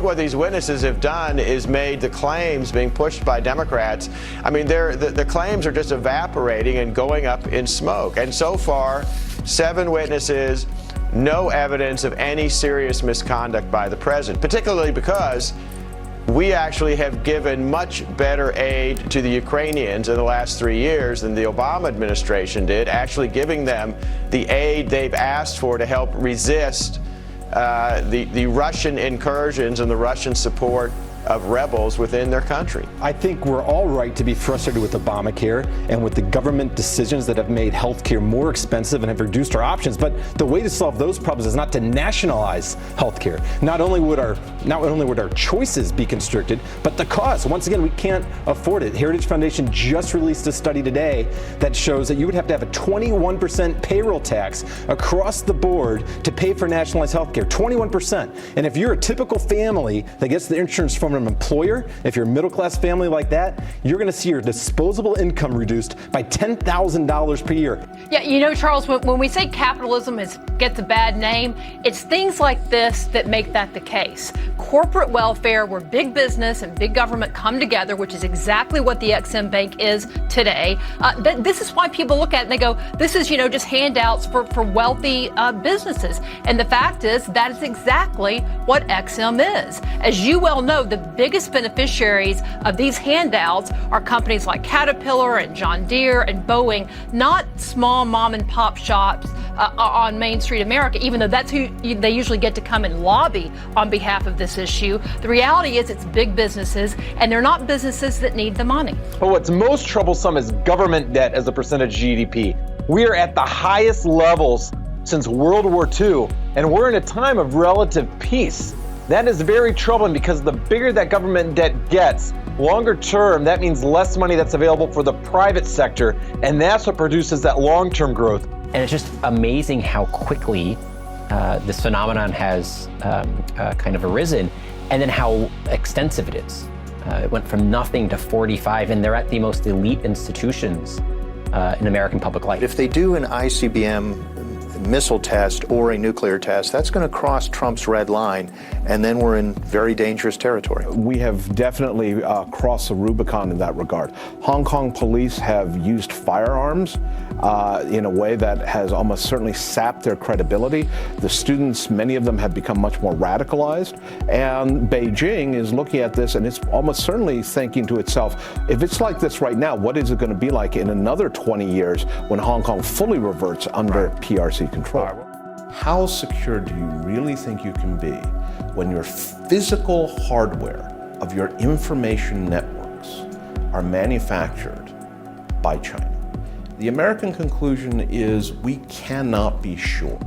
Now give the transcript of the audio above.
what these witnesses have done is made the claims being pushed by Democrats. I mean, the claims are just evaporating and going up in smoke. And so far, 7 witnesses, no evidence of any serious misconduct by the president, particularly because we actually have given much better aid to the Ukrainians in the last 3 years than the Obama administration did, actually giving them the aid they've asked for to help resist the Russian incursions and the Russian support of rebels within their country. I think we're all right to be frustrated with Obamacare and with the government decisions that have made healthcare more expensive and have reduced our options. But the way to solve those problems is not to nationalize healthcare. Not only would our choices be constricted, but the cost. Once again, we can't afford it. Heritage Foundation just released a study today that shows that you would have to have a 21% payroll tax across the board to pay for nationalized healthcare. 21%. And if you're a typical family that gets the insurance from an employer, if you're a middle-class family like that, you're going to see your disposable income reduced by $10,000 per year. Yeah, you know, Charles, when we say capitalism gets a bad name, it's things like this that make that the case. Corporate welfare, where big business and big government come together, which is exactly what the Ex-Im Bank is today. This is why people look at it and they go, this is, just handouts for wealthy businesses. And the fact is, that is exactly what Ex-Im is. As you well know, the biggest beneficiaries of these handouts are companies like Caterpillar and John Deere and Boeing, not small mom and pop shops on Main Street America, even though that's who they usually get to come and lobby on behalf of this issue. The reality is it's big businesses, and they're not businesses that need the money. But what's most troublesome is government debt as a percentage of GDP. We are at the highest levels since World War II, and we're in a time of relative peace. That is very troubling because the bigger that government debt gets, longer term, that means less money that's available for the private sector, and that's what produces that long-term growth. And it's just amazing how quickly this phenomenon has kind of arisen, and then how extensive it is. It went from nothing to 45, and they're at the most elite institutions in American public life. If they do an ICBM missile test or a nuclear test, that's going to cross Trump's red line, and then we're in very dangerous territory. We have definitely crossed the Rubicon in that regard. Hong Kong police have used firearms in a way that has almost certainly sapped their credibility. The students, many of them have become much more radicalized, and Beijing is looking at this and it's almost certainly thinking to itself, if it's like this right now, what is it going to be like in another 20 years when Hong Kong fully reverts under PRC control? How secure do you really think you can be when your physical hardware of your information networks are manufactured by China? The American conclusion is we cannot be sure.